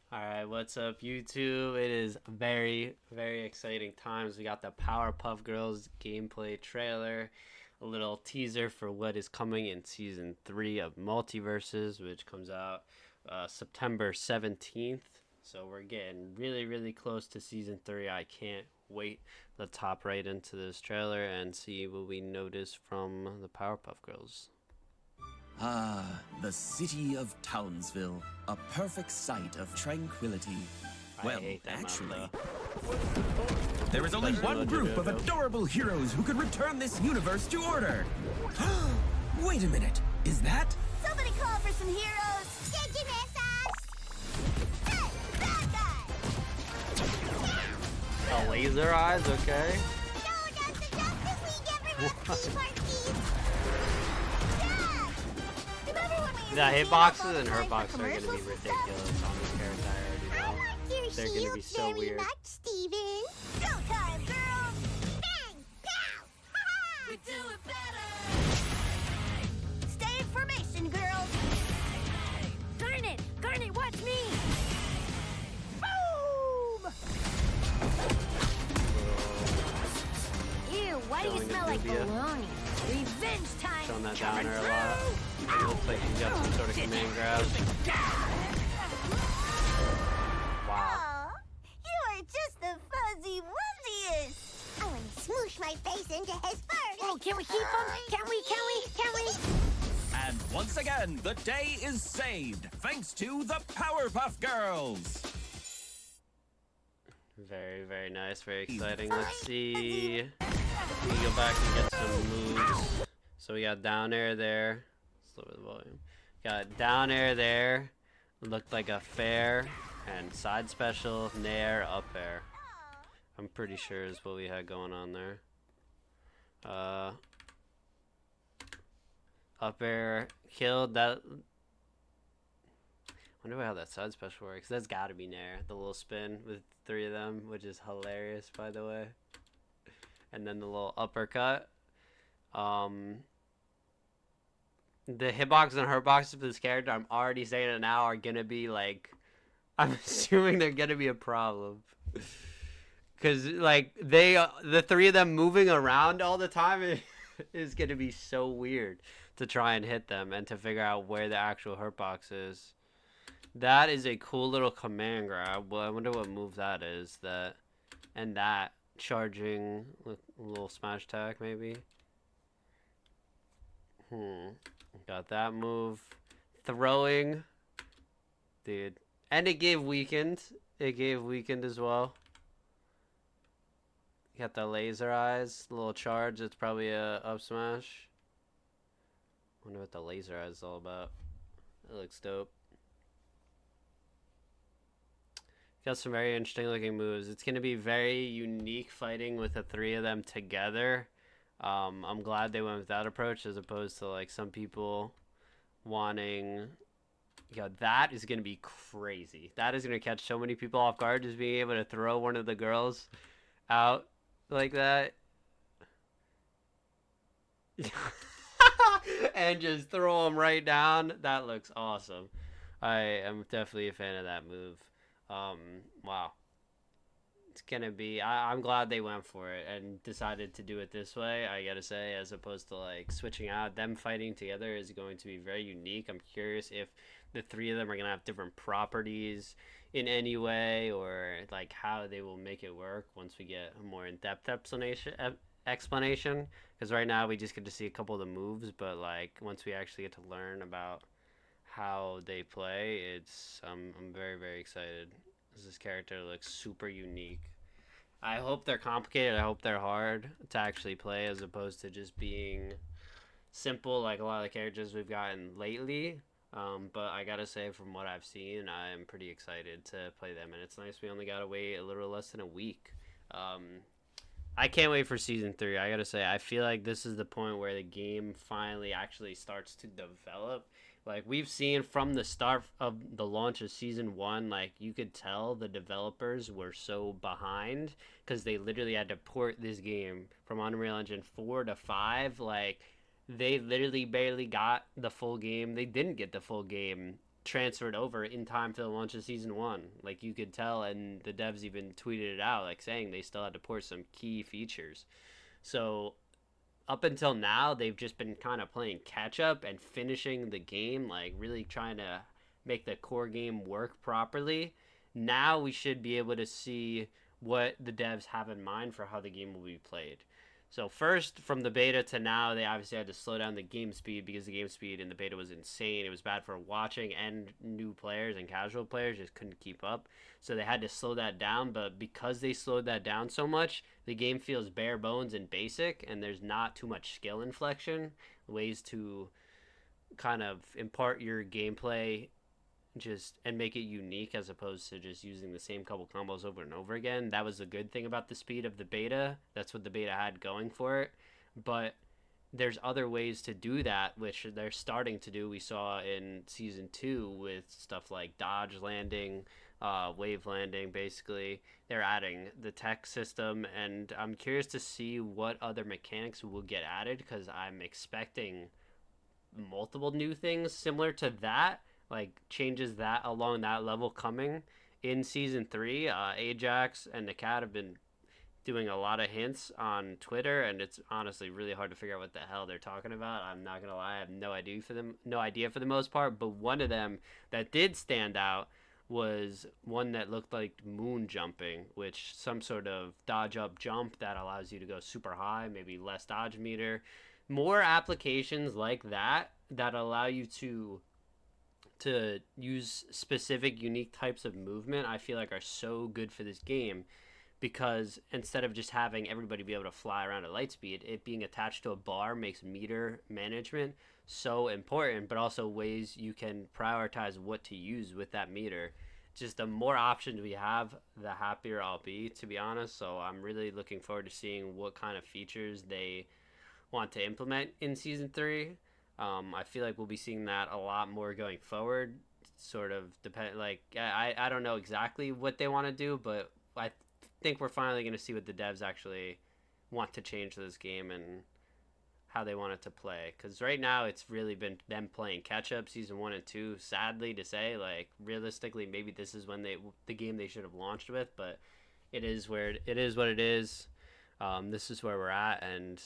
Alright, what's up, YouTube? It is very, very exciting times. We got the Powerpuff Girls gameplay trailer, a little teaser for what is coming in Season 3 of MultiVersus, which comes out September 17th. So we're getting really, really close to Season 3. I can't wait. Let's hop right into this trailer and see what we notice from the Powerpuff Girls. Ah, the city of Townsville, a perfect site of tranquility. Well, actually, there is only one group of adorable heroes who could return this universe to order. Wait a minute, is that? Somebody call for some heroes! Did you miss us? Hey, bad guy! Oh, laser eyes, okay. No, does the Justice League ever have tea parties? The hitboxes and hurtboxes are gonna be ridiculous on this character. I already know. They're gonna be so weird. Much, Steven. Go time, girls! Bang! Pow! Ha-ha! We do it better! Stay in formation, girls! Garnet, watch me! Boom! Ew, why do you smell like bologna? Revenge time! Showing that downer a lot. It looks like he's got some sort of command grab. Wow. Aw, you are just the fuzzy wuzziest! I want to smoosh my face into his fur! Oh, can we keep him? Can we? And once again, the day is saved, thanks to the Powerpuff Girls. Very, very nice. Very exciting. Let's see. We can go back and get some moves. So we got down air there. Lower the volume. Got down air there. Looked like a fair. And side special, nair, up air. I'm pretty sure is what we had going on there. Up air killed that. Wonder how that side special works. That's gotta be nair. The little spin with three of them, which is hilarious, by the way. And then the little uppercut. The hitbox and hurtboxes for this character, I'm already saying it now, are gonna be like, I'm assuming they're gonna be a problem. Cause like the three of them moving around all the time is gonna be so weird to try and hit them and to figure out where the actual hurtbox is. That is a cool little command grab. Well, I wonder what move that is. That and that charging a little smash attack maybe. Got that move. Throwing. Dude. And it gave weakened. It gave weakened as well. Got the laser eyes. Little charge. It's probably a up smash. Wonder what the laser eyes is all about. It looks dope. Got some very interesting looking moves. It's going to be very unique fighting with the three of them together. I'm glad they went with that approach as opposed to like some people wanting. Yeah, that is going to be crazy. That is going to catch so many people off guard, just being able to throw one of the girls out like that. And just throw them right down. That looks awesome. I am definitely a fan of that move. Wow. It's gonna be. I'm glad they went for it and decided to do it this way. I gotta say, as opposed to like switching out, them fighting together is going to be very unique. I'm curious if the three of them are gonna have different properties in any way, or like how they will make it work once we get a more in-depth explanation. Because right now we just get to see a couple of the moves, but like once we actually get to learn about how they play, it's I'm very, very excited. This character looks super unique. I hope they're complicated. I hope they're hard to actually play as opposed to just being simple like a lot of the characters we've gotten lately. But I gotta say, from what I've seen, I'm pretty excited to play them, and it's nice we only gotta wait a little less than a week. I can't wait for Season 3. I gotta say, I feel like this is the point where the game finally actually starts to develop. Like, we've seen from the start of the launch of Season 1, like, you could tell the developers were so behind because they literally had to port this game from Unreal Engine 4 to 5. Like, they literally barely got the full game. They didn't get the full game transferred over in time for the launch of season 1. Like, you could tell, and the devs even tweeted it out, like saying they still had to port some key features. So up until now, they've just been kind of playing catch up and finishing the game, like really trying to make the core game work properly. Now we should be able to see what the devs have in mind for how the game will be played. So first, from the beta to now, they obviously had to slow down the game speed because the game speed in the beta was insane. It was bad for watching, and new players and casual players just couldn't keep up. So they had to slow that down, but because they slowed that down so much, the game feels bare bones and basic, and there's not too much skill inflection, ways to kind of impart your gameplay just and make it unique as opposed to just using the same couple combos over and over again. That was a good thing about the speed of the beta. That's what the beta had going for it. But there's other ways to do that, which they're starting to do. We saw in season 2 with stuff like dodge landing, wave landing. Basically, they're adding the tech system, and I'm curious to see what other mechanics will get added, because I'm expecting multiple new things similar to that, like changes that along that level coming in season 3. Ajax and the cat have been doing a lot of hints on Twitter, and it's honestly really hard to figure out what the hell they're talking about. I'm not gonna lie, I have no idea for the most part. But one of them that did stand out was one that looked like moon jumping, which some sort of dodge up jump that allows you to go super high, maybe less dodge meter. More applications like that that allow you to use specific unique types of movement, I feel like are so good for this game, because instead of just having everybody be able to fly around at light speed, it being attached to a bar makes meter management so important, but also ways you can prioritize what to use with that meter. Just the more options we have, the happier I'll be, to be honest. So I'm really looking forward to seeing what kind of features they want to implement in season 3. I feel like we'll be seeing that a lot more going forward. Sort of depend. Like, I don't know exactly what they want to do, but I think we're finally going to see what the devs actually want to change to this game and how they want it to play. Because right now it's really been them playing catch up, season 1 and 2. Sadly to say, like realistically, maybe this is when the game they should have launched with, but it is what it is. This is where we're at, and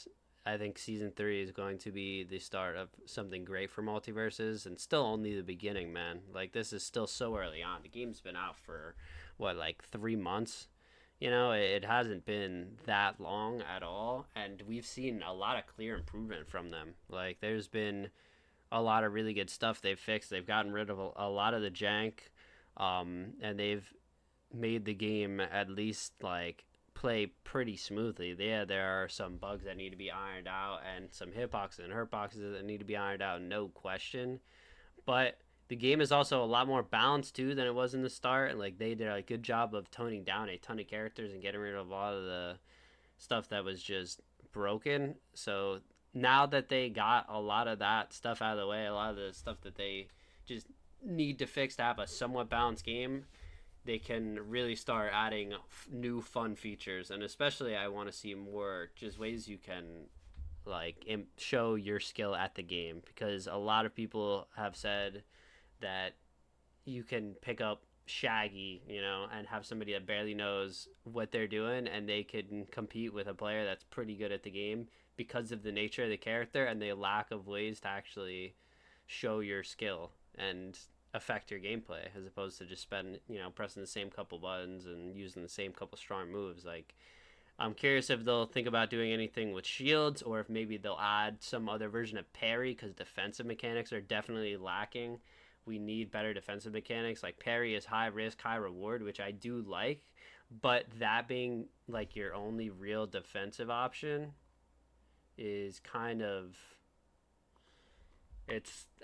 I think season 3 is going to be the start of something great for MultiVersus, and still only the beginning, man. Like, this is still so early on. The game's been out for, what, like 3 months? You know, it hasn't been that long at all, and we've seen a lot of clear improvement from them. Like, there's been a lot of really good stuff they've fixed. They've gotten rid of a lot of the jank, and they've made the game at least, like, play pretty smoothly. Yeah, there are some bugs that need to be ironed out, and some hitboxes and hurtboxes that need to be ironed out, no question. But the game is also a lot more balanced too than it was in the start, and like they did a good job of toning down a ton of characters and getting rid of a lot of the stuff that was just broken. So now that they got a lot of that stuff out of the way, a lot of the stuff that they just need to fix to have a somewhat balanced game, they can really start adding new fun features. And especially I want to see more just ways you can like show your skill at the game, because a lot of people have said that you can pick up Shaggy, you know, and have somebody that barely knows what they're doing, and they can compete with a player that's pretty good at the game because of the nature of the character and the lack of ways to actually show your skill and affect your gameplay, as opposed to just pressing the same couple buttons and using the same couple strong moves. Like, I'm curious if they'll think about doing anything with shields, or if maybe they'll add some other version of parry, because defensive mechanics are definitely lacking. We need better defensive mechanics. Like, parry is high risk, high reward, which I do like, but that being like your only real defensive option is kind of,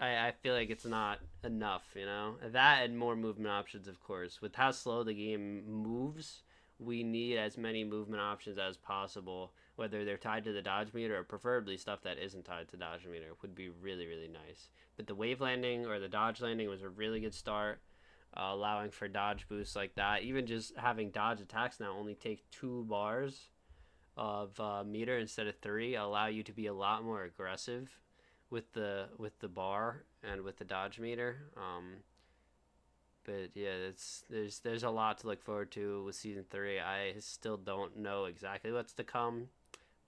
I feel like it's not enough, you know? That and more movement options, of course. With how slow the game moves, we need as many movement options as possible, whether they're tied to the dodge meter or preferably stuff that isn't tied to dodge meter would be really, really nice. But the wave landing or the dodge landing was a really good start, allowing for dodge boosts like that. Even just having dodge attacks now only take 2 bars of meter instead of 3, allow you to be a lot more aggressive with the bar and with the dodge meter. But yeah, there's a lot to look forward to with season 3. I still don't know exactly what's to come,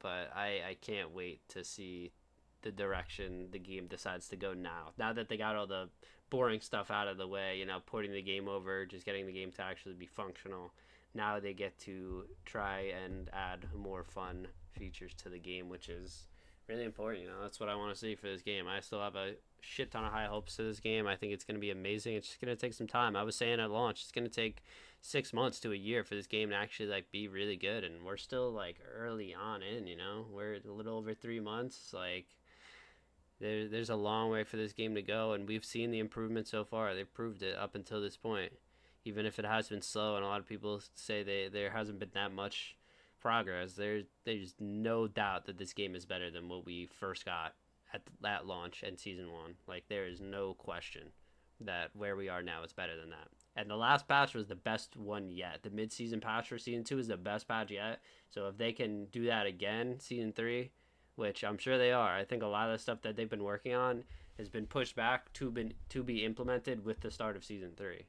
but I can't wait to see the direction the game decides to go now. Now that they got all the boring stuff out of the way, you know, porting the game over, just getting the game to actually be functional. Now they get to try and add more fun features to the game, which is really important. You know, that's what I want to see for this game. I still have a shit ton of high hopes to this game. I think it's going to be amazing. It's just going to take some time. I was saying at launch, it's going to take 6 months to a year for this game to actually like be really good, and we're still like early on in. You know, we're a little over 3 months. Like there's a long way for this game to go, and we've seen the improvement so far. They've proved it up until this point, even if it has been slow, and a lot of people say there hasn't been that much progress. There's no doubt that this game is better than what we first got at launch and season 1. Like there is no question that where we are now is better than that. And the last patch was the best one yet. The mid-season patch for season 2 is the best patch yet. So if they can do that again, season 3, which I'm sure they are. I think a lot of the stuff that they've been working on has been pushed back to be implemented with the start of season 3.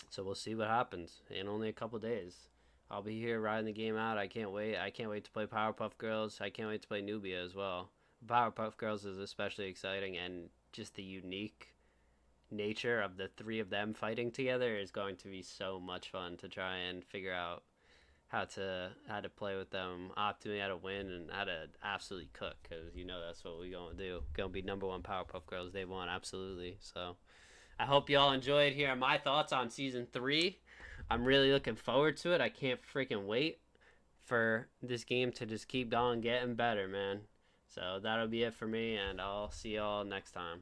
So we'll see what happens in only a couple days. I'll be here riding the game out. I can't wait. I can't wait to play Powerpuff Girls. I can't wait to play Nubia as well. Powerpuff Girls is especially exciting, and just the unique nature of the 3 of them fighting together is going to be so much fun to try and figure out how to play with them optimally, how to win, and how to absolutely cook, because you know that's what we're going to do. Going to be #1 Powerpuff Girls Day 1, absolutely. So I hope you all enjoyed hearing my thoughts on Season 3. I'm really looking forward to it. I can't freaking wait for this game to just keep going, getting better, man. So that'll be it for me, and I'll see y'all next time.